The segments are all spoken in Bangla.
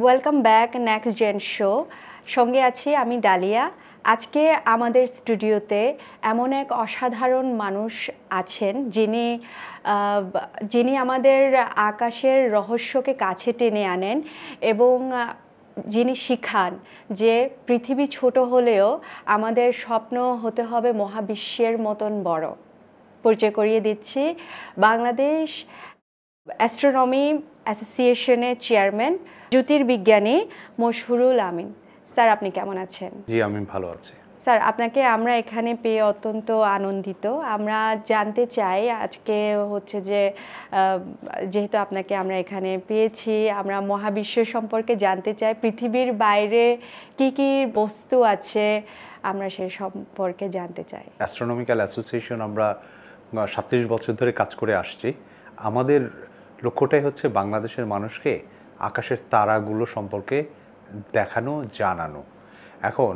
Welcome back next gen show. সঙ্গে আছি আমি ডালিয়া। আজকে আমাদের স্টুডিওতে এমন এক অসাধারণ মানুষ আছেন যিনি আমাদের আকাশের রহস্যকে কাছে টেনে আনেন এবং যিনি শিখান যে পৃথিবী ছোট হলেও আমাদের স্বপ্ন হতে হবে মহাবিশ্বের মতন বড়। পরিচয় করিয়ে দিচ্ছি, বাংলাদেশ অ্যাস্ট্রোনমি অ্যাসোসিয়েশনের চেয়ারম্যান জ্যোতির্বিজ্ঞানী মশহুরুল আমিন। স্যার, আপনি কেমন আছেন? জি, আমি ভালো আছি। স্যার, আপনাকে আমরা এখানে পেয়ে অত্যন্ত আনন্দিত। আমরা জানতে চাই আজকে হচ্ছে যে যেহেতু আপনাকে আমরা এখানে পেয়েছি, আমরা মহাবিশ্ব সম্পর্কে জানতে চাই। পৃথিবীর বাইরে কি কি বস্তু আছে আমরা সে সম্পর্কে জানতে চাই। অ্যাস্ট্রোনমিক্যাল অ্যাসোসিয়েশন আমরা 37 বছর ধরে কাজ করে আসছি। আমাদের লক্ষ্যটাই হচ্ছে বাংলাদেশের মানুষকে আকাশের তারাগুলো সম্পর্কে দেখানো, জানানো। এখন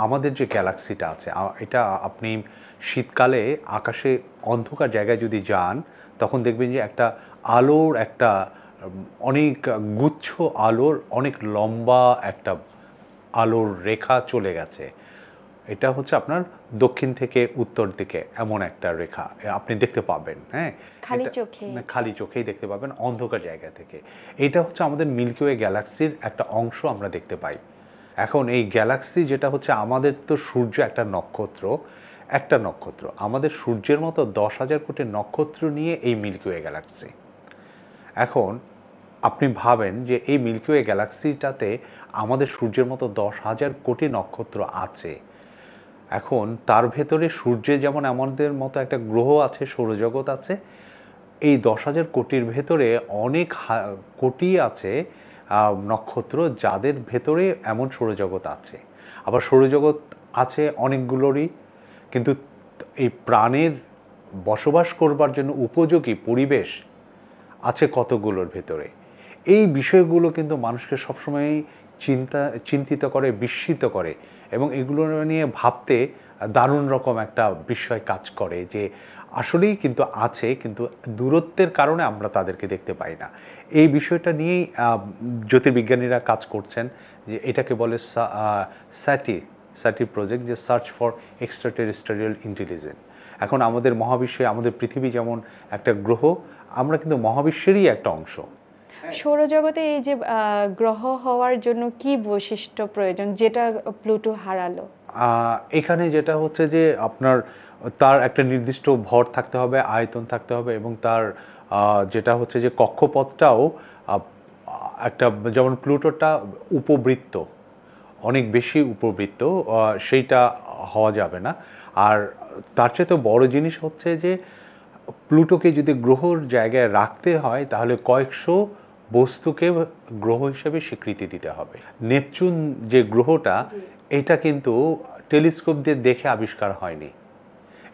আমাদের যে গ্যালাক্সিটা আছে, এটা আপনি শীতকালে আকাশে অন্ধকার জায়গায় যদি যান, তখন দেখবেন যে একটা আলোর অনেক গুচ্ছ আলোর অনেক লম্বা একটা আলোর রেখা চলে গেছে। এটা হচ্ছে আপনার দক্ষিণ থেকে উত্তর দিকে এমন একটা রেখা আপনি দেখতে পাবেন। হ্যাঁ, খালি চোখেই দেখতে পাবেন অন্ধকার জায়গা থেকে। এটা হচ্ছে আমাদের মিল্কি ওয়ে গ্যালাক্সির একটা অংশ আমরা দেখতে পাই। এখন এই গ্যালাক্সি যেটা হচ্ছে, আমাদের তো সূর্য একটা নক্ষত্র, আমাদের সূর্যের মতো 10,000 কোটি নক্ষত্র নিয়ে এই মিল্কি ওয়ে গ্যালাক্সি। এখন আপনি ভাবেন যে এই মিল্কি ওয়ে গ্যালাক্সিটাতে আমাদের সূর্যের মতো 10,000 কোটি নক্ষত্র আছে। এখন তার ভেতরে সূর্যে যেমন আমাদের মতো একটা গ্রহ আছে, সৌরজগৎ আছে, এই 10,000 কোটির ভেতরে অনেক কোটি আছে নক্ষত্র, যাদের ভেতরে এমন সৌরজগৎ আছে। আবার সৌরজগৎ আছে অনেকগুলোরই, কিন্তু এই প্রাণের বসবাস করবার জন্য উপযোগী পরিবেশ আছে কতগুলোর ভেতরে। এই বিষয়গুলো কিন্তু মানুষকে সবসময় চিন্তিত করে, বিস্মিত করে, এবং এগুলো নিয়ে ভাবতে দারুণ রকম একটা বিষয় কাজ করে যে আসলেই কিন্তু আছে, কিন্তু দূরত্বের কারণে আমরা তাদেরকে দেখতে পাই না। এই বিষয়টা নিয়েই জ্যোতির্বিজ্ঞানীরা কাজ করছেন, যে এটাকে বলে স্যাটি প্রজেক্ট, যে search for extra terrestrial intelligence. এখন আমাদের মহাবিশ্বে আমাদের পৃথিবী যেমন একটা গ্রহ, আমরা কিন্তু মহাবিশ্বেরই একটা অংশ। সৌরজগতে এই যে গ্রহ হওয়ার জন্য কি বৈশিষ্ট্য প্রয়োজন যেটা প্লুটো হারালো? এখানে যেটা হচ্ছে যে আপনার তার একটা নির্দিষ্ট ভর থাকতে হবে, আয়তন থাকতে হবে, এবং তার যেটা হচ্ছে যে কক্ষপথটাও একটা, যেমন প্লুটোটা উপবৃত্ত, অনেক বেশি উপবৃত্ত, সেইটা হওয়া যাবে না। আর তার চেয়ে তো বড় জিনিস হচ্ছে যে প্লুটোকে যদি গ্রহর জায়গায় রাখতে হয়, তাহলে কয়েকশো বস্তুকে গ্রহ হিসেবে স্বীকৃতি দিতে হবে। নেপচুন যে গ্রহটা, এটা কিন্তু টেলিস্কোপ দিয়ে দেখে আবিষ্কার হয়নি,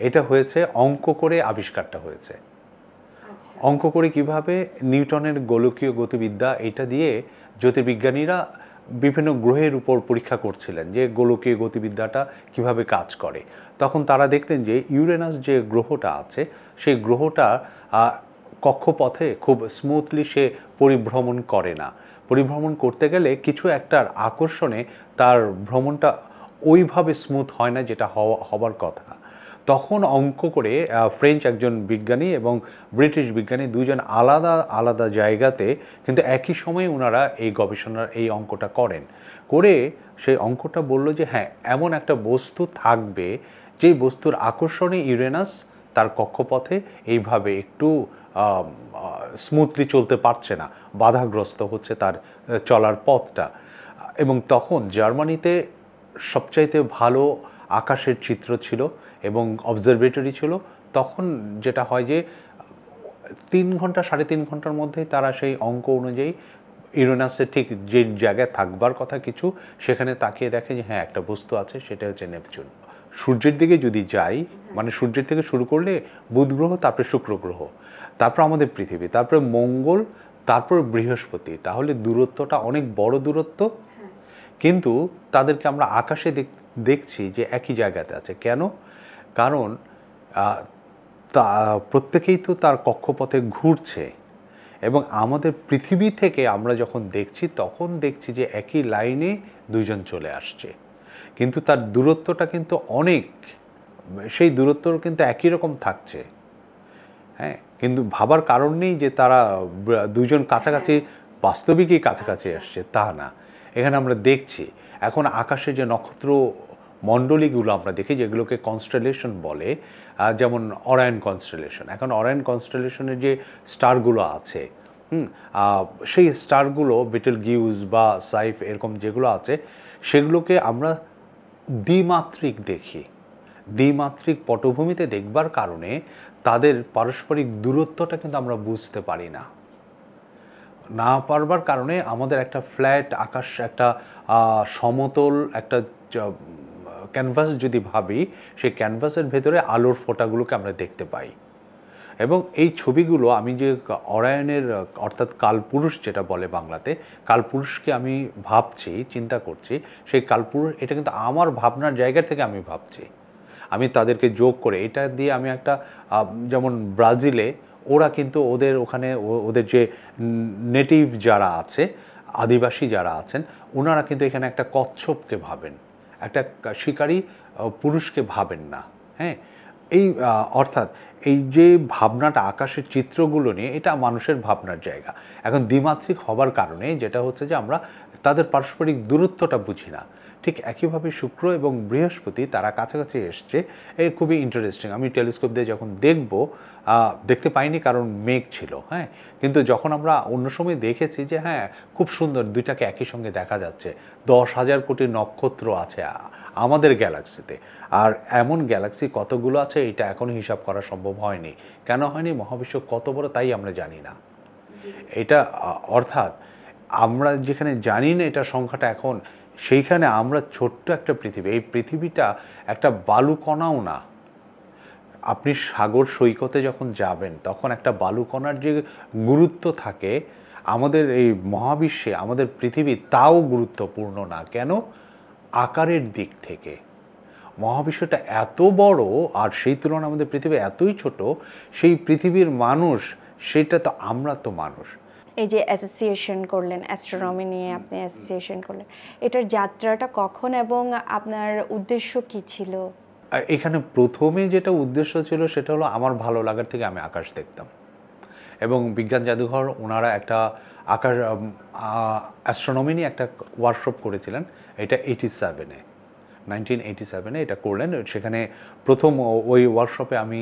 এটা হয়েছে অঙ্ক করে আবিষ্কারটা হয়েছে। অঙ্ক করে কিভাবে? নিউটনের গোলকীয় গতিবিদ্যা, এটা দিয়ে জ্যোতির্বিজ্ঞানীরা বিভিন্ন গ্রহের উপর পরীক্ষা করছিলেন যে গোলকীয় গতিবিদ্যাটা কিভাবে কাজ করে। তখন তারা দেখলেন যে ইউরেনাস যে গ্রহটা আছে, সেই গ্রহটা কক্ষপথে খুব স্মুথলি সে পরিভ্রমণ করে না। পরিভ্রমণ করতে গেলে কিছু একটার আকর্ষণে তার ভ্রমণটা ওইভাবে স্মুথ হয় না যেটা হবার কথা। তখন অঙ্ক করে ফ্রেঞ্চ একজন বিজ্ঞানী এবং ব্রিটিশ বিজ্ঞানী, দুজন আলাদা আলাদা জায়গাতে কিন্তু একই সময়ে ওনারা এই গবেষণার এই অঙ্কটা করে সেই অঙ্কটা বলল যে হ্যাঁ, এমন একটা বস্তু থাকবে যেই বস্তুর আকর্ষণে ইউরেনাস তার কক্ষপথে এইভাবে একটু স্মুথলি চলতে পারছে না, বাধাগ্রস্ত হচ্ছে তার চলার পথটা। এবং তখন জার্মানিতে সবচাইতে ভালো আকাশের চিত্র ছিল এবং অবজারভেটরি ছিল। তখন যেটা হয় যে 3 ঘন্টা 3.5 ঘন্টার মধ্যেই তারা সেই অঙ্ক অনুযায়ী ইউরেনাসের ঠিক যে জায়গায় থাকবার কথা কিছু, সেখানে তাকিয়ে দেখে যে হ্যাঁ, একটা বস্তু আছে, সেটা হচ্ছে নেপচুন। সূর্যের দিকে যদি যাই, মানে সূর্যের থেকে শুরু করলে বুধ গ্রহ, তারপরে শুক্র গ্রহ, তারপর আমাদের পৃথিবী, তারপরে মঙ্গল, তারপর বৃহস্পতি, তাহলে দূরত্বটা অনেক বড় দূরত্ব। কিন্তু তাদেরকে আমরা আকাশে দেখছি যে একই জায়গাতে আছে। কেন? কারণ প্রত্যেকেই তো তার কক্ষপথে ঘুরছে, এবং আমাদের পৃথিবী থেকে আমরা যখন দেখছি তখন দেখছি যে একই লাইনে দুইজন চলে আসছে, কিন্তু তার দূরত্বটা কিন্তু অনেক, সেই দূরত্ব কিন্তু একই রকম থাকছে। হ্যাঁ, কিন্তু ভাবার কারণ নেই যে তারা দুজন কাছাকাছি বাস্তবিকই কাছাকাছি আসছে, তা না। এখানে আমরা দেখছি এখন আকাশে যে নক্ষত্র মণ্ডলীগুলো আমরা দেখি, যেগুলোকে কনস্টেলেশন বলে, যেমন অরায়ন কনস্টেলেশন। এখন অরায়ন কনস্টেলেশনের যে স্টারগুলো আছে, সেই স্টারগুলো বেটেলগিউজ বা সাইফ এরকম যেগুলো আছে, সেগুলোকে আমরা দ্বিমাত্রিক দেখি। দ্বিমাত্রিক পটভূমিতে দেখবার কারণে তাদের পারস্পরিক দূরত্বটা কিন্তু আমরা বুঝতে পারি না। না পারবার কারণে আমাদের একটা ফ্ল্যাট আকাশ, একটা সমতল একটা ক্যানভাস যদি ভাবি, সেই ক্যানভাসের ভেতরে আলোর ফোঁটাগুলোকে আমরা দেখতে পাই। এবং এই ছবিগুলো আমি যে অরায়নের অর্থাৎ কালপুরুষ যেটা বলে বাংলাতে, কালপুরুষকে আমি ভাবছি, চিন্তা করছি, সেই কালপুরুষ এটা কিন্তু আমার ভাবনার জায়গা থেকে আমি ভাবছি। আমি তাদেরকে যোগ করে এটা দিয়ে আমি একটা, যেমন ব্রাজিলে ওরা কিন্তু ওদের ওখানে ওদের যে নেটিভ যারা আছে, আদিবাসী যারা আছেন, ওনারা কিন্তু এখানে একটা কচ্ছপকে ভাবেন, একটা শিকারী পুরুষকে ভাবেন না। হ্যাঁ, এই অর্থাৎ এই যে ভাবনাটা আকাশের চিত্রগুলো নিয়ে, এটা মানুষের ভাবনার জায়গা। এখন দ্বিমাত্রিক হবার কারণে যেটা হচ্ছে যে আমরা তাদের পারস্পরিক দূরত্বটা বুঝি না। ঠিক একইভাবে শুক্র এবং বৃহস্পতি তারা কাছাকাছি এসছে, এই খুবই ইন্টারেস্টিং। আমি টেলিস্কোপ দিয়ে যখন দেখতে পাইনি কারণ মেঘ ছিল। হ্যাঁ, কিন্তু যখন আমরা অন্য সময় দেখেছি যে হ্যাঁ খুব সুন্দর দুইটাকে একই সঙ্গে দেখা যাচ্ছে। 10,000 কোটি নক্ষত্র আছে আমাদের গ্যালাক্সিতে, আর এমন গ্যালাক্সি কতগুলো আছে এটা এখনও হিসাব করা সম্ভব হয়নি। কেন হয়নি? মহাবিশ্ব কত বড় তাই আমরা জানি না। এটা অর্থাৎ আমরা যেখানে জানি না এটা সংখ্যাটা এখন, সেইখানে আমরা ছোট্ট একটা পৃথিবী। এই পৃথিবীটা একটা বালুকণাও না। আপনি সাগর সৈকতে যখন যাবেন তখন একটা বালুকণার যে গুরুত্ব থাকে আমাদের এই মহাবিশ্বে, আমাদের পৃথিবী তাও গুরুত্বপূর্ণ না। কেন? আকারের দিক থেকে মহাবিশ্বটা এত বড়, আর সেই তুলনায় আমাদের পৃথিবী এতই ছোট। সেই পৃথিবীর মানুষ, সেটা তো আমরা তো মানুষ। এই যে অ্যাসোসিয়েশন করলেন, অ্যাস্ট্রোনমি নিয়ে আপনি অ্যাসোসিয়েশন করলেন, এটার যাত্রাটা কখন এবং আপনার উদ্দেশ্য কি ছিল? এখানে প্রথমে যেটা উদ্দেশ্য ছিল সেটা হলো আমার ভালো লাগার থেকে আমি আকাশ দেখতাম, এবং বিজ্ঞান জাদুঘর ওনারা একটা আকাশ অ্যাস্ট্রোনমি নিয়ে একটা ওয়ার্কশপ করেছিলেন। এটা 1987-এ এটা করলেন। সেখানে প্রথম ওই ওয়ার্কশপে আমি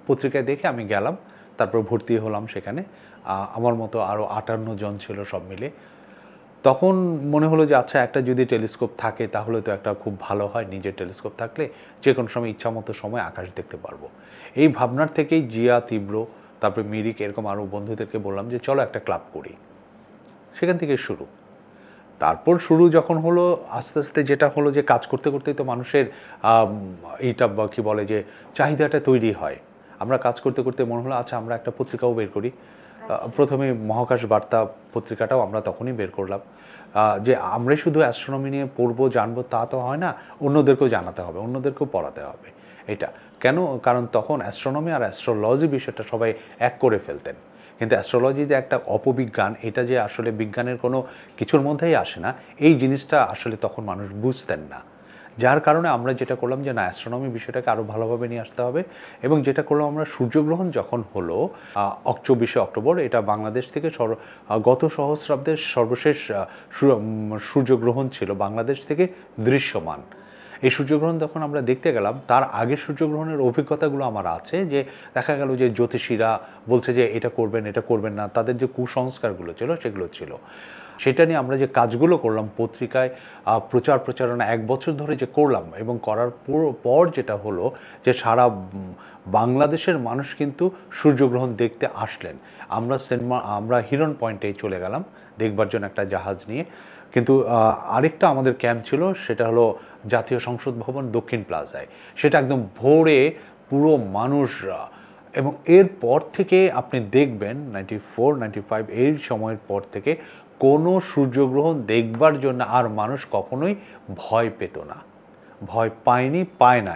পত্রিকায় দেখে আমি গেলাম, তারপর ভর্তি হলাম সেখানে। আমার মতো আরও 58 জন ছিল সব মিলে। তখন মনে হলো যে আচ্ছা, একটা যদি টেলিস্কোপ থাকে তাহলে তো একটা খুব ভালো হয়। নিজের টেলিস্কোপ থাকলে যে কোনো সময় ইচ্ছামতো সময় আকাশ দেখতে পারবো। এই ভাবনার থেকেই জিয়া, তীব্র, তারপরে মিরিক, এরকম আরও বন্ধুদেরকে বললাম যে চলো একটা ক্লাব করি। সেখান থেকে শুরু। তারপর শুরু যখন হলো, আস্তে আস্তে যেটা হলো যে কাজ করতে করতেই তো মানুষের এইটা কি বলে যে চাহিদাটা তৈরি হয়। আমরা কাজ করতে করতে মনে হলো আচ্ছা আমরা একটা পত্রিকাও বের করি। প্রথমে মহাকাশ বার্তা পত্রিকাটাও আমরা তখনই বের করলাম। যে আমরাই শুধু অ্যাস্ট্রোনমি নিয়ে পড়বো, জানবো তা তো হয় না, অন্যদেরকেও জানাতে হবে, অন্যদেরকেও পড়াতে হবে। এটা কেন? কারণ তখন অ্যাস্ট্রোনমি আর অ্যাস্ট্রোলজি বিষয়টা সবাই এক করে ফেলতেন। কিন্তু অ্যাস্ট্রোলজি যে একটা অপবিজ্ঞান, এটা যে আসলে বিজ্ঞানের কোনো কিছুর মধ্যেই আসে না, এই জিনিসটা আসলে তখন মানুষ বুঝতেন না। যার কারণে আমরা যেটা করলাম যে না, অ্যাস্ট্রোনমি বিষয়টাকে আরও ভালোভাবে নিয়ে আসতে হবে। এবং যেটা করলাম আমরা, সূর্যগ্রহণ যখন হলো 24শে অক্টোবর, এটা বাংলাদেশ থেকে গত সহস্রাব্দের সর্বশেষ সূর্যগ্রহণ ছিল বাংলাদেশ থেকে দৃশ্যমান। এই সূর্যগ্রহণ যখন আমরা দেখতে গেলাম, তার আগের সূর্যগ্রহণের অভিজ্ঞতাগুলো আমার আছে, যে দেখা গেল যে জ্যোতিষীরা বলছে যে এটা করবেন, এটা করবেন না, তাদের যে কুসংস্কারগুলো ছিল সেগুলো ছিল। সেটা নিয়ে আমরা যে কাজগুলো করলাম পত্রিকায় প্রচারণা 1 বছর ধরে যে করলাম, এবং করার পর যেটা হলো যে সারা বাংলাদেশের মানুষ কিন্তু সূর্যগ্রহণ দেখতে আসলেন। আমরা হিরন পয়েন্টে চলে গেলাম দেখবার জন্য একটা জাহাজ নিয়ে। কিন্তু আরেকটা আমাদের ক্যাম্প ছিল, সেটা হলো জাতীয় সংসদ ভবন দক্ষিণ প্লাজায়। সেটা একদম ভোরে পুরো মানুষ। এবং এরপর থেকে আপনি দেখবেন 94-95 এই সময়ের পর থেকে কোনো সূর্যগ্রহণ দেখবার জন্য আর মানুষ কখনোই ভয় পেত না, ভয় পায়নি, পায় না।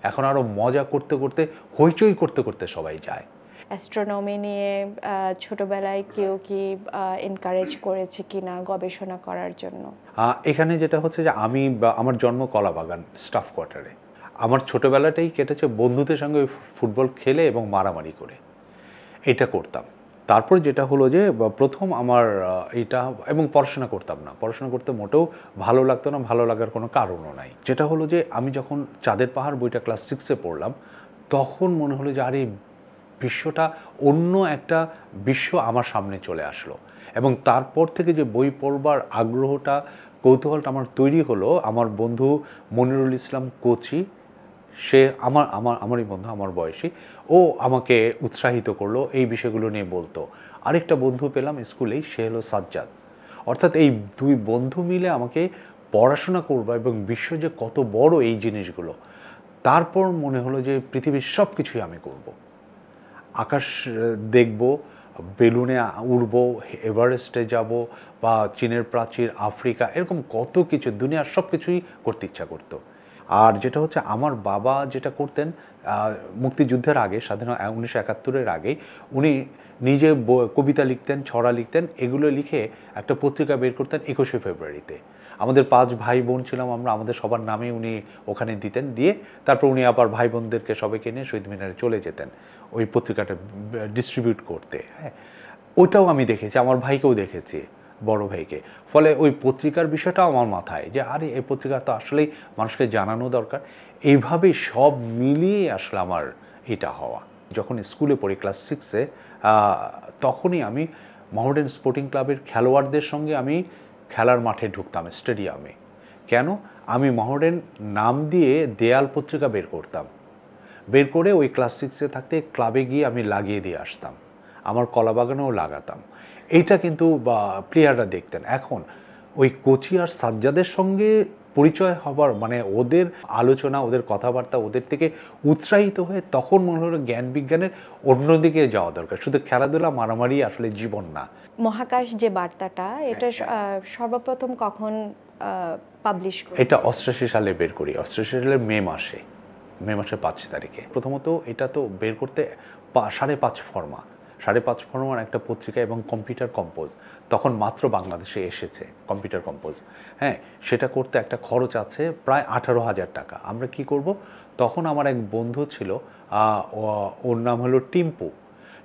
এখন আরও মজা করতে করতে, হইচই করতে করতে সবাই যায়। অ্যাস্ট্রোনমি নিয়ে ছোটবেলায় কেউ কি এনকারেজ করেছে কিনা গবেষণা করার জন্য? এখানে যেটা হচ্ছে যে আমার জন্ম কলাবাগান স্টাফ কোয়ার্টারে। আমার ছোটবেলাটাই কেটেছে বন্ধুদের সঙ্গে ফুটবল খেলে এবং মারামারি করে, এটা করতাম। তারপর যেটা হলো যে প্রথম আমার এইটা, এবং পড়াশোনা করতাম না, পড়াশোনা করতে মোটেও ভালো লাগতো না, ভালো লাগার কোনো কারণও নাই। যেটা হলো যে আমি যখন চাঁদের পাহাড় বইটা ক্লাস 6-এ পড়লাম, তখন মনে হলো যে আরে বিশ্বটা অন্য একটা বিশ্ব আমার সামনে চলে আসলো। এবং তারপর থেকে যে বই পড়বার আগ্রহটা, কৌতূহলটা আমার তৈরি হলো, আমার বন্ধু মনিরুল ইসলাম কোচি, সে আমারই বন্ধু, আমার বয়সী, ও আমাকে উৎসাহিত করলো, এই বিষয়গুলো নিয়ে বলতো। আরেকটা বন্ধু পেলাম স্কুলেই, সে হলো সাজ্জাদ। অর্থাৎ এই দুই বন্ধু মিলে আমাকে পড়াশোনা করবো এবং বিশ্ব যে কত বড় এই জিনিসগুলো, তারপর মনে হলো যে পৃথিবীর সব কিছুই আমি করব। আকাশ দেখব, বেলুনে উড়ব, এভারেস্টে যাব, বা চীনের প্রাচীর, আফ্রিকা, এরকম কত কিছু, দুনিয়ার সব কিছুই করতে ইচ্ছা করতো। আর যেটা হচ্ছে আমার বাবা যেটা করতেন, মুক্তিযুদ্ধের আগে, 1971-এর আগে উনি নিজে কবিতা লিখতেন, ছড়া লিখতেন, এগুলো লিখে একটা পত্রিকা বের করতেন 21শে ফেব্রুয়ারিতে। আমাদের 5 ভাই বোন ছিলাম আমরা, আমাদের সবার নামে উনি ওখানে দিতেন, দিয়ে তারপর উনি আবার ভাই বোনদেরকে সবাইকে নিয়ে শহীদ মিনারে চলে যেতেন ওই পত্রিকাটা ডিস্ট্রিবিউট করতে। হ্যাঁ, ওইটাও আমি দেখেছি, আমার ভাইকেও দেখেছি, বড় ভাইকে। ফলে ওই পত্রিকার বিষয়টাও আমার মাথায় যে আরে এই পত্রিকা তো আসলেই মানুষকে জানানো দরকার। এইভাবেই সব মিলিয়ে আসলে আমার এটা হওয়া। যখন স্কুলে পড়ি ক্লাস 6-এ, তখনই আমি মহোডার্ন স্পোর্টিং ক্লাবের খেলোয়াড়দের সঙ্গে আমি খেলার মাঠে ঢুকতাম, স্টেডিয়ামে। কেন? আমি মহোডার্ন নাম দিয়ে দেয়াল পত্রিকা বের করতাম, বের করে ওই ক্লাস 6-এ থাকতে ক্লাবে গিয়ে আমি লাগিয়ে দিয়ে আসতাম, আমার কলাবাগানেও লাগাতাম। এইটা কিন্তু প্লেয়াররা দেখতেন। এখন ওই কোচি আর সাজ্জাদের সঙ্গে পরিচয় হবার মানে ওদের আলোচনা, ওদের কথাবার্তা, ওদের থেকে উৎসাহিত হয়ে তখন মনে হলো জ্ঞান বিজ্ঞানের অন্যদিকে যাওয়া দরকার, শুধু খেলাধুলা মারামারি আসলে জীবন না। মহাকাশ যে বার্তাটা, এটা সর্বপ্রথম কখন পাবলিশ করেছে? এটা 88 সালে বের করি, 88 সালের মে মাসে 5 তারিখে। প্রথমত এটা তো বের করতে 5.5 ফর্মা, 5.5 ফর্মার একটা পত্রিকা, এবং কম্পিউটার কম্পোজ তখন মাত্র বাংলাদেশে এসেছে, কম্পিউটার কম্পোজ। হ্যাঁ, সেটা করতে একটা খরচ আছে প্রায় 18,000 টাকা। আমরা কি করব, তখন আমার এক বন্ধু ছিল, ওর নাম হলো টিম্পু।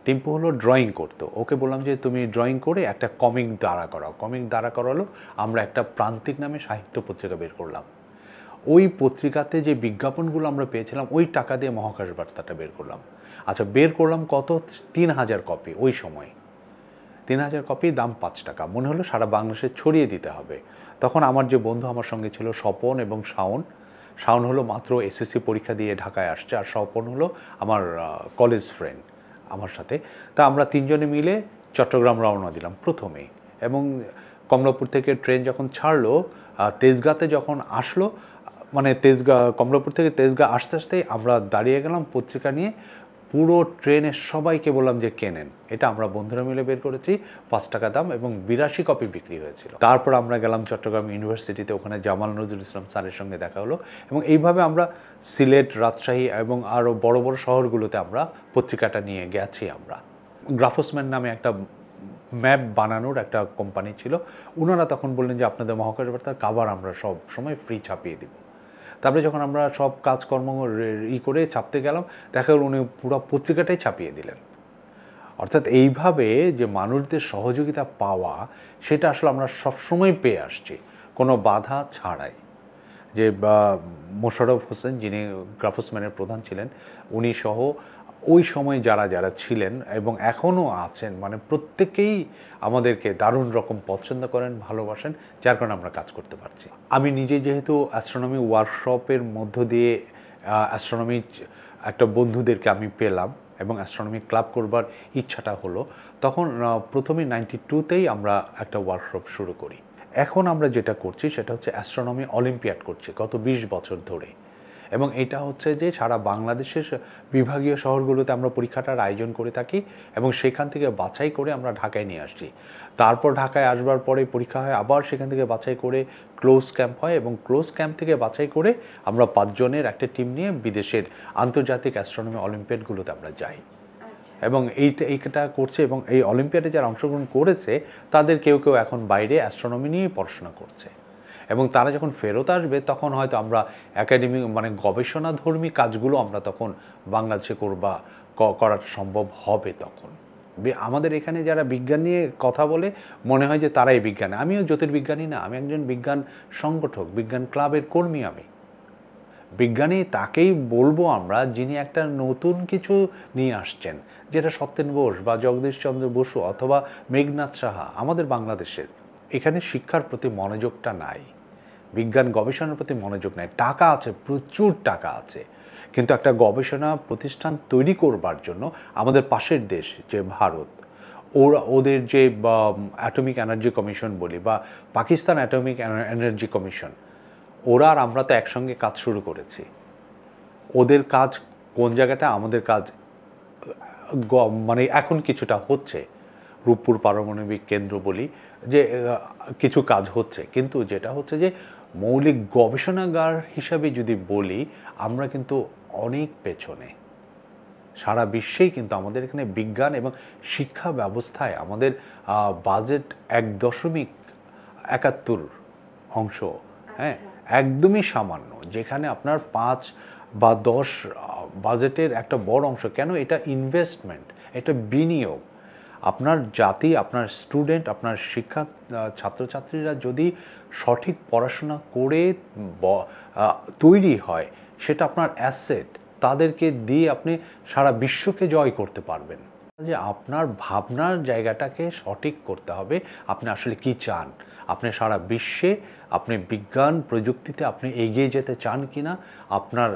টিম্পু হলো ড্রয়িং করতো। ওকে বললাম যে তুমি ড্রয়িং করে একটা কমিক দাঁড়া করাও। কমিক দাঁড়া করালো, আমরা একটা প্রান্তিক নামে সাহিত্য পত্রিকা বের করলাম। ওই পত্রিকাতে যে বিজ্ঞাপনগুলো আমরা পেয়েছিলাম, ওই টাকা দিয়ে মহাকাশ বার্তাটা বের করলাম। আচ্ছা, বের করলাম কত? 3,000 কপি। ওই সময় 3,000 কপি, দাম 5 টাকা। মনে হলো সারা বাংলাদেশে ছড়িয়ে দিতে হবে। তখন আমার যে বন্ধু আমার সঙ্গে ছিল, স্বপন এবং শাওন। শাওন হলো মাত্র এসএসসি পরীক্ষা দিয়ে ঢাকায় আসছে, আর স্বপন হলো আমার কলেজ ফ্রেন্ড আমার সাথে। তা আমরা 3 জনে মিলে চট্টগ্রাম রওনা দিলাম প্রথমেই। এবং কমলাপুর থেকে ট্রেন যখন ছাড়লো, তেজগাঁতে যখন আসলো, মানে তেজগাঁ, কমলাপুর থেকে তেজগাঁ আসতে আসতেই আমরা দাঁড়িয়ে গেলাম পত্রিকা নিয়ে। পুরো ট্রেনের সবাইকে বললাম যে কেনেন। এটা আমরা বন্ধুরা মিলে বের করেছি, 5 টাকা দাম, এবং 82 কপি বিক্রি হয়েছিল। তারপর আমরা গেলাম চট্টগ্রাম ইউনিভার্সিটিতে, ওখানে জামাল নজরুল ইসলাম স্যারের সঙ্গে দেখা হলো, এবং এইভাবে আমরা সিলেট, রাজশাহী এবং আরও বড় বড় শহরগুলোতে আমরা পত্রিকাটা নিয়ে গেছি। আমরা গ্রাফোসম্যান নামে একটা ম্যাপ বানানোর একটা কোম্পানি ছিল, ওনারা তখন বললেন যে আপনাদের মহাকাশ বার্তার কাভার আমরা সব সময় ফ্রি ছাপিয়ে দিব। তারপরে যখন আমরা সব কাজকর্ম করে ছাপতে গেলাম, দেখা গেল উনি পুরো পত্রিকাটাই ছাপিয়ে দিলেন। অর্থাৎ এইভাবে যে মানুষদের সহযোগিতা পাওয়া, সেটা আসলে আমরা সবসময় পেয়ে আসছি, কোনো বাধা ছাড়াই। যে মোশাররফ হোসেন, যিনি গ্রাফোসম্যানের প্রধান ছিলেন, উনি সহ ওই সময় যারা যারা ছিলেন এবং এখনও আছেন, মানে প্রত্যেকেই আমাদেরকে দারুণ রকম পছন্দ করেন, ভালোবাসেন, যার কারণে আমরা কাজ করতে পারছি। আমি নিজে যেহেতু অ্যাস্ট্রোনমি ওয়ার্কশপের মধ্য দিয়ে অ্যাস্ট্রোনমি একটা বন্ধুদেরকে আমি পেলাম এবং অ্যাস্ট্রোনমি ক্লাব করবার ইচ্ছাটা হলো, তখন প্রথমে 92-তেই আমরা একটা ওয়ার্কশপ শুরু করি। এখন আমরা যেটা করছি সেটা হচ্ছে অ্যাস্ট্রোনমি অলিম্পিয়াড করছি গত 20 বছর ধরে, এবং এটা হচ্ছে যে সারা বাংলাদেশের বিভাগীয় শহরগুলোতে আমরা পরীক্ষাটার আয়োজন করে থাকি, এবং সেখান থেকে বাছাই করে আমরা ঢাকায় নিয়ে আসছি। তারপর ঢাকায় আসবার পরে পরীক্ষা হয়, আবার সেখান থেকে বাছাই করে ক্লোজ ক্যাম্প হয়, এবং ক্লোজ ক্যাম্প থেকে বাছাই করে আমরা 5 জনের একটা টিম নিয়ে বিদেশের আন্তর্জাতিক অ্যাস্ট্রোনমি অলিম্পিয়াডগুলোতে আমরা যাই। আচ্ছা, এবং এইটা করছে, এবং এই অলিম্পিয়াডে যারা অংশগ্রহণ করেছে তাদের কেউ কেউ এখন বাইরে অ্যাস্ট্রোনমি নিয়ে পড়াশোনা করছে, এবং তারা যখন ফেরত আসবে তখন হয়তো আমরা একাডেমিক মানে গবেষণাধর্মী কাজগুলো আমরা তখন বাংলাদেশে করা সম্ভব হবে। তখন আমাদের এখানে যারা বিজ্ঞান নিয়ে কথা বলে মনে হয় যে তারাই বিজ্ঞানী। আমিও জ্যোতির্বিজ্ঞানী না, আমি একজন বিজ্ঞান সংগঠক, বিজ্ঞান ক্লাবের কর্মী। আমি বিজ্ঞানী তাকেই বলবো আমরা যিনি একটা নতুন কিছু নিয়ে আসছেন, যেটা সত্যেন বোস বা জগদীশ চন্দ্র বসু অথবা মেঘনাথ সাহা আমাদের বাংলাদেশের। এখানে শিক্ষার প্রতি মনোযোগটা নাই, বিজ্ঞান গবেষণার প্রতি মনোযোগ নাই। টাকা আছে, প্রচুর টাকা আছে, কিন্তু একটা গবেষণা প্রতিষ্ঠান তৈরি করবার জন্য আমাদের পাশের দেশ যে ভারত, ওদের যে অ্যাটমিক এনার্জি কমিশন বলি বা পাকিস্তান অ্যাটমিক এনার্জি কমিশন, ওরা আর আমরা তো একসঙ্গে কাজ শুরু করেছি। ওদের কাজ কোন জায়গাটা, আমাদের কাজ মানে এখন কিছুটা হচ্ছে। রূপপুর পারমাণবিক কেন্দ্র বলি যে কিছু কাজ হচ্ছে, কিন্তু যেটা হচ্ছে যে মৌলিক গবেষণাগার হিসাবে যদি বলি আমরা কিন্তু অনেক পেছনে। সারা বিশ্বেই কিন্তু আমাদের এখানে বিজ্ঞান এবং শিক্ষা ব্যবস্থায় আমাদের বাজেট 1.71 অংশ, হ্যাঁ, একদমই সামান্য। যেখানে আপনার 5 বা 10 বাজেটের একটা বড় অংশ, কেন এটা ইনভেস্টমেন্ট, এটা বিনিয়োগ। আপনার জাতি, আপনার স্টুডেন্ট, আপনার শিক্ষা ছাত্রছাত্রীরা যদি সঠিক পড়াশোনা করে তৈরি হয়, সেটা আপনার অ্যাসেট। তাদেরকে দিয়ে আপনি সারা বিশ্বকে জয় করতে পারবেন। যে আপনার ভাবনার জায়গাটাকে সঠিক করতে হবে, আপনি আসলে কি চান, আপনি সারা বিশ্বে আপনি বিজ্ঞান প্রযুক্তিতে আপনি এগিয়ে যেতে চান কি না, আপনার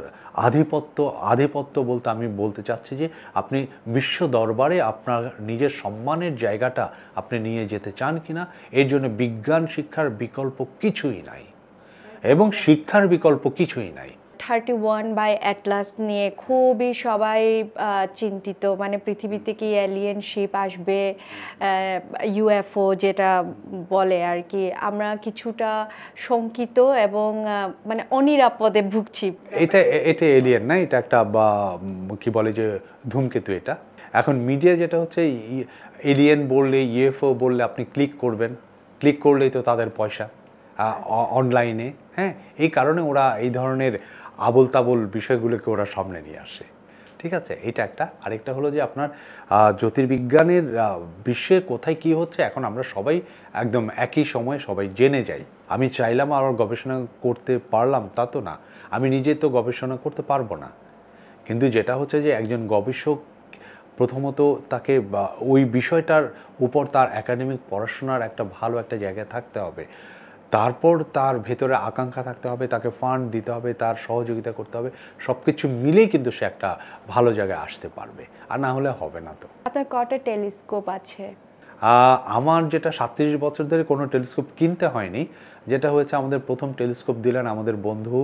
আধিপত্য বলতে আমি বলতে চাচ্ছি যে আপনি বিশ্ব দরবারে আপনার নিজের সম্মানের জায়গাটা আপনি নিয়ে যেতে চান কি না। এর জন্য বিজ্ঞান শিক্ষার বিকল্প কিছুই নাই, এবং শিক্ষার বিকল্প কিছুই নাই। 31 বাই অ্যাটলাস নিয়ে খুবই সবাই চিন্তিত, মানে পৃথিবীতে কি এলিয়েন শিপ আসবে, ইউএফও যেটা বলে আর কি। আমরা কিছুটা শঙ্কিত এবং মানে অনিরাপদে ভুগছি। এটা এলিয়েন না, এটা একটা কি বলে যে ধূমকেতু। এটা এখন মিডিয়া যেটা হচ্ছে, এলিয়েন বললে, ইউএফও বললে আপনি ক্লিক করবেন, ক্লিক করলেই তো তাদের পয়সা অনলাইনে। হ্যাঁ, এই কারণে ওরা এই ধরনের আবোল তাবোল বিষয়গুলোকে ওরা সামনে নিয়ে আসে। ঠিক আছে, এটা একটা। আরেকটা হলো যে আপনার জ্যোতির্বিজ্ঞানের বিশ্বে কোথায় কি হচ্ছে এখন আমরা সবাই একদম একই সময়ে সবাই জেনে যাই। আমি চাইলাম আর গবেষণা করতে পারলাম তা তো না, আমি নিজে তো গবেষণা করতে পারবো না। কিন্তু যেটা হচ্ছে যে একজন গবেষক প্রথমত তাকে ওই বিষয়টার উপর তার একাডেমিক পড়াশোনার একটা ভালো একটা জায়গায় থাকতে হবে, তারপর তার ভেতরে আকাঙ্ক্ষা থাকতে হবে, তাকে ফান্ড দিতে হবে, তার সহযোগিতা করতে হবে। সব কিছু মিলেই কিন্তু সে একটা ভালো জায়গায় আসতে পারবে, আর না হলে হবে না। তো আপনার কটা টেলিস্কোপ আছে? আমার যেটা 37 বছর ধরে কোনো টেলিস্কোপ কিনতে হয়নি। যেটা হয়েছে, আমাদের প্রথম টেলিস্কোপ দিলেন আমাদের বন্ধু,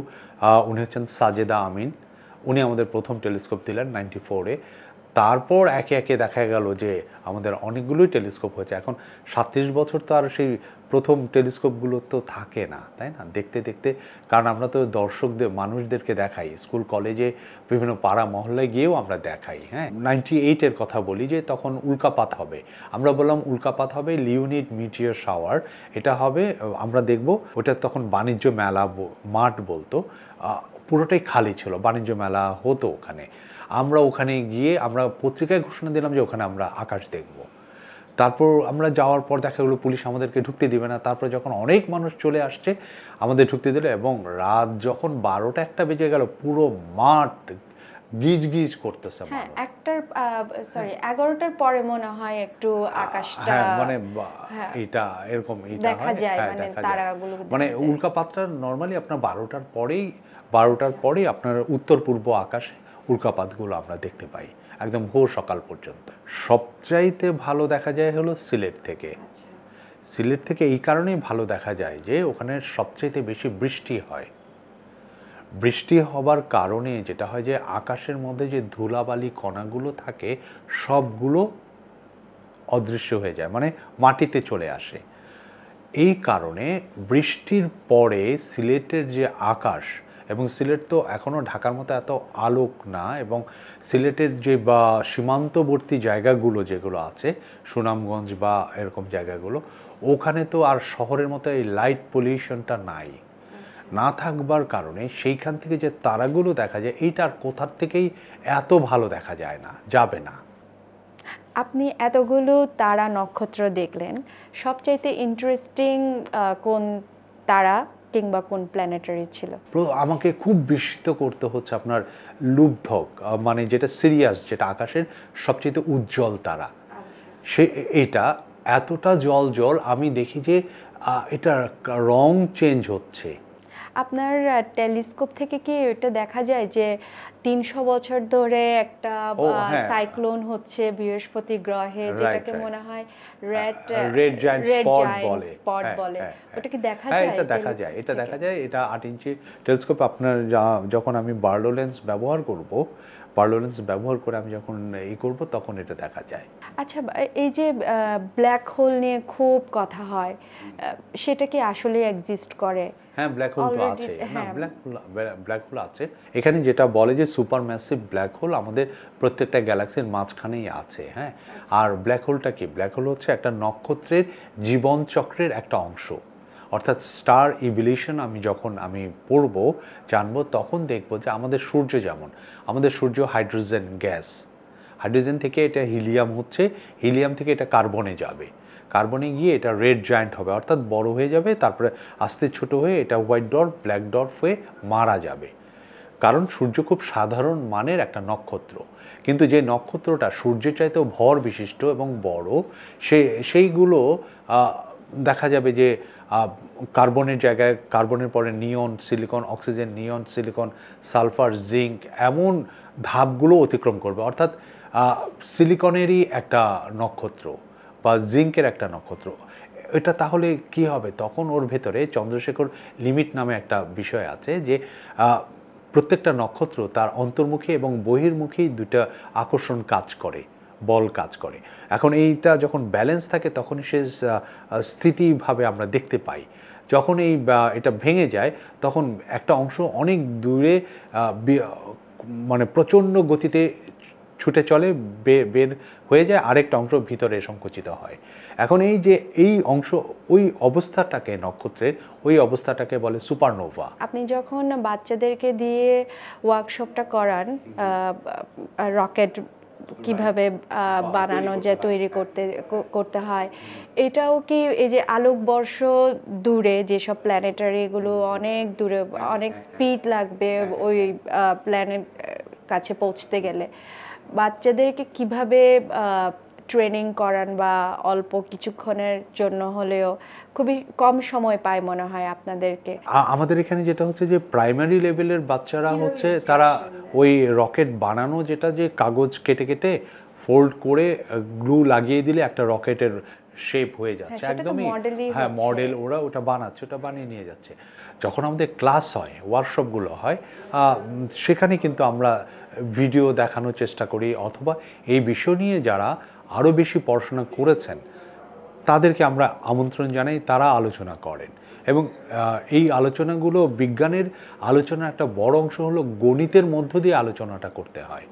উনি হচ্ছেন সাজেদা আমিন। উনি আমাদের প্রথম টেলিস্কোপ দিলেন 94-এ। তারপর একে একে দেখা গেল যে আমাদের অনেকগুলোই টেলিস্কোপ হয়েছে। এখন 37 বছর তো আর সেই প্রথম টেলিস্কোপগুলো তো থাকে না, তাই না? দেখতে দেখতে, কারণ আমরা তো দর্শকদের, মানুষদেরকে দেখাই, স্কুল কলেজে বিভিন্ন পাড়া মহল্লায় গিয়েও আমরা দেখাই। হ্যাঁ, 98-এর কথা বলি যে তখন উল্কাপাত হবে। আমরা বললাম উল্কাপাত হবে, লিওনিড মিটিওর শাওয়ার, এটা হবে, আমরা দেখব। ওটা তখন বাণিজ্য মেলা মাঠ বলতো, পুরোটাই খালি ছিল, বাণিজ্য মেলা হতো ওখানে। আমরা ওখানে গিয়ে আমরা পত্রিকায় ঘোষণা দিলাম যে ওখানে আমরা আকাশ দেখব। তারপর আমরা যাওয়ার পর দেখা গেলো পুলিশ আমাদেরকে ঢুকতে দিবে না। তারপর যখন অনেক মানুষ চলে আসছে আমাদের ঢুকতে দিল, এবং রাত যখন 12টা-1টা বেজে গেল, পুরো মাঠ গিজ গিজ করতেছে। হ্যাঁ, 11টার পরে মনে হয় একটু আকাশটা, হ্যাঁ, মানে এটা এরকম দেখা যায়, মানে তারাগুলো, মানে উল্কাপাতটা নর্মালি আপনার 12টার পরেই আপনার উত্তর পূর্ব আকাশে উল্কাপাতগুলো আমরা দেখতে পাই একদম ভোর সকাল পর্যন্ত। সবচাইতে ভালো দেখা যায় হলো সিলেট থেকে। সিলেট থেকে এই কারণেই ভালো দেখা যায় যে ওখানে সবচাইতে বেশি বৃষ্টি হয়। বৃষ্টি হবার কারণে যেটা হয় যে আকাশের মধ্যে যে ধুলাবালি কণাগুলো থাকে সবগুলো অদৃশ্য হয়ে যায়, মানে মাটিতে চলে আসে। এই কারণে বৃষ্টির পরে সিলেটের যে আকাশ এবং সিলেট তো এখনও ঢাকার মতো এত আলোক না, এবং সিলেটের যে বা সীমান্তবর্তী জায়গাগুলো যেগুলো আছে, সুনামগঞ্জ বা এরকম জায়গাগুলো, ওখানে তো আর শহরের মতো এই লাইট পলিউশনটা নাই। না থাকবার কারণে সেইখান থেকে যে তারাগুলো দেখা যায়, এইটা আর কোথার থেকেই এত ভালো দেখা যায় না, যাবে না। আপনি এতগুলো তারা নক্ষত্র দেখলেন, সবচাইতে ইন্টারেস্টিং কোন তারা কিংবা কোন প্ল্যানেটারি ছিল? আমাকে খুব বিস্মিত করতে হচ্ছে আপনার লুব্ধক, মানে যেটা সিরিয়াস, যেটা আকাশের সবচেয়ে উজ্জ্বল তারা। সে এটা এতটা জল জল, আমি দেখি যে এটার রং চেঞ্জ হচ্ছে। আপনার টেলিস্কোপ থেকে কি এটা দেখা যায় যে 300 বছর ধরে একটা সাইক্লোন হচ্ছে বৃহস্পতি গ্রহে, যেটাকে মনে হয় রেড জায়ান্ট স্পট বলে, ওটা কি দেখা যায়? এটা দেখা যায়, এটা দেখা যায়। এটা 8 ইঞ্চি টেলিস্কোপ। আপনার যখন আমি বার্লো লেন্স ব্যবহার করব, বার্লো লেন্স ব্যবহার করে আমি যখন করব, তখন এটা দেখা যায়। আচ্ছা, এই যে ব্ল্যাক হোল নিয়ে খুব কথা হয়, সেটা কি আসলে এক্সিস্ট করে? হ্যাঁ, ব্ল্যাক হোল তো আছে। না, ব্ল্যাক হোল আছে। এখানে যেটা বলে যে সুপার ম্যাসিভ ব্ল্যাক হোল আমাদের প্রত্যেকটা গ্যালাক্সির মাঝখানেই আছে। হ্যাঁ, আর ব্ল্যাক হোলটা কি? ব্ল্যাক হোল হচ্ছে একটা নক্ষত্রের জীবন চক্রের একটা অংশ। অর্থাৎ স্টার ইভলিউশন যখন আমি পড়বো, জানবো, তখন দেখবো যে আমাদের সূর্য যেমন, আমাদের সূর্য হাইড্রোজেন গ্যাস, হাইড্রোজেন থেকে এটা হিলিয়াম হচ্ছে, হিলিয়াম থেকে এটা কার্বনে যাবে, কার্বনে গিয়ে এটা রেড জায়ান্ট হবে, অর্থাৎ বড় হয়ে যাবে, তারপরে আস্তে ছোট হয়ে এটা হোয়াইট ডর্ফ, ব্ল্যাক ডর্ফ হয়ে মারা যাবে। কারণ সূর্য খুব সাধারণ মানের একটা নক্ষত্র, কিন্তু যে নক্ষত্রটা সূর্যের চাইতেও ভর বিশিষ্ট এবং বড়, সেইগুলো দেখা যাবে যে কার্বনের জায়গায়, কার্বনের পরে নিয়ন, সিলিকন, অক্সিজেন, নিয়ন, সিলিকন, সালফার, জিঙ্ক, এমন ধাপগুলো অতিক্রম করবে। অর্থাৎ সিলিকনেরই একটা নক্ষত্র বা জিঙ্কের একটা নক্ষত্র। এটা তাহলে কি হবে? তখন ওর ভেতরে চন্দ্রশেখর লিমিট নামে একটা বিষয় আছে, যে প্রত্যেকটা নক্ষত্র তার অন্তর্মুখী এবং বহির্মুখী দুটা আকর্ষণ কাজ করে, বল কাজ করে। এখন এইটা যখন ব্যালেন্স থাকে, তখন সে স্থিতিভাবে আমরা দেখতে পাই। যখন এটা ভেঙে যায়, তখন একটা অংশ অনেক দূরে মানে প্রচণ্ড গতিতে ছুটে চলে, বের হয়ে যায়, আরেকটা অংশ ভিতরে সংকুচিত হয়। এখন এই অংশ, ওই অবস্থাটাকে, নক্ষত্রের ওই অবস্থাটাকে বলে সুপারনোভা। আপনি যখন বাচ্চাদেরকে দিয়ে ওয়ার্কশপটা করান, রকেট কিভাবে বানানো যায়, তৈরি করতে হয়, এটাও কি এই যে আলোকবর্ষ দূরে যেসব প্ল্যানেটারি, এগুলো অনেক দূরে, অনেক স্পিড লাগবে ওই প্ল্যানেট কাছে পৌঁছতে গেলে, বাচ্চাদেরকে কিভাবে ট্রেনিং করান, বা অল্প কিছুক্ষণের জন্য হলেও, খুবই কম সময় পায় মনে হয় আপনাদেরকে? আমাদের এখানে যেটা হচ্ছে যে প্রাইমারি লেভেলের বাচ্চারা হচ্ছে, তারা ওই রকেট বানানো, যেটা যে কাগজ কেটে কেটে ফোল্ড করে গ্লু লাগিয়ে দিলে একটা রকেটের শেপ হয়ে যাচ্ছে, একদমই। হ্যাঁ, মডেল ওরা ওটা বানাচ্ছে, ওটা বানিয়ে নিয়ে যাচ্ছে। যখন আমাদের ক্লাস হয়, ওয়ার্কশপগুলো হয়, সেখানে কিন্তু আমরা ভিডিও দেখানোর চেষ্টা করি, অথবা এই বিষয় নিয়ে যারা আরও বেশি পড়াশোনা করেছেন তাদেরকে আমরা আমন্ত্রণ জানাই, তারা আলোচনা করেন। এবং এই আলোচনাগুলো, বিজ্ঞানের আলোচনার একটা বড় অংশ হলো গণিতের মধ্য দিয়ে আলোচনাটা করতে হয়।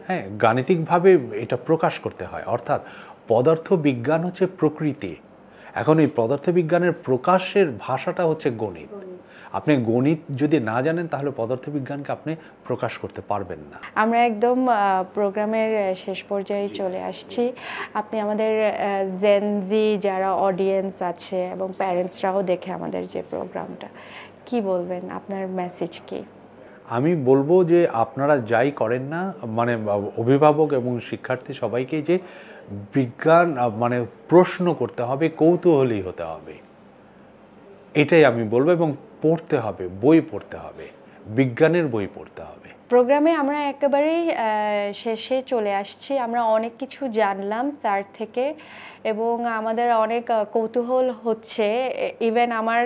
হ্যাঁ, গাণিতিকভাবে এটা প্রকাশ করতে হয়। অর্থাৎ পদার্থবিজ্ঞান হচ্ছে প্রকৃতি। এখন এই পদার্থবিজ্ঞানের প্রকাশের ভাষাটা হচ্ছে গণিত। আপনি গণিত যদি না জানেন, তাহলে পদার্থবিজ্ঞানকে আপনি প্রকাশ করতে পারবেন না। আমরা একদম প্রোগ্রামের শেষ পর্যায়ে চলে আসছি। আপনি আমাদের জেনজি যারা অডিয়েন্স আছে এবং প্যারেন্টসরাও দেখে আমাদের যে প্রোগ্রামটা, কি বলবেন? আপনার মেসেজ কি? আমি বলবো যে আপনারা যাই করেন না, মানে অভিভাবক এবং শিক্ষার্থী সবাইকে, যে বিজ্ঞান মানে প্রশ্ন করতে হবে, কৌতূহলী হতে হবে, এটাই আমি বলবো। এবং পড়তে হবে, বই পড়তে হবে, বিজ্ঞানের বই পড়তে হবে। প্রোগ্রামে আমরা একেবারেই শেষে চলে আসছি। আমরা অনেক কিছু জানলাম স্যার থেকে, এবং আমাদের অনেক কৌতূহল হচ্ছে। ইভেন আমার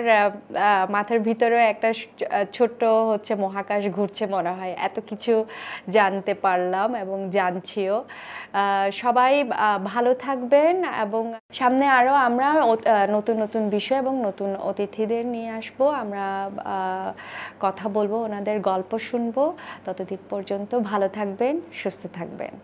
মাথার ভিতরেও একটা ছোট্ট হচ্ছে মহাকাশ ঘুরছে মনে হয়, এত কিছু জানতে পারলাম এবং জানছিও। সবাই ভালো থাকবেন এবং সামনে আরও আমরা নতুন নতুন বিষয় এবং নতুন অতিথিদের নিয়ে আসব, আমরা কথা বলবো, ওনাদের গল্প শুনবো। ততদিন পর্যন্ত ভালো থাকবেন, সুস্থ থাকবেন।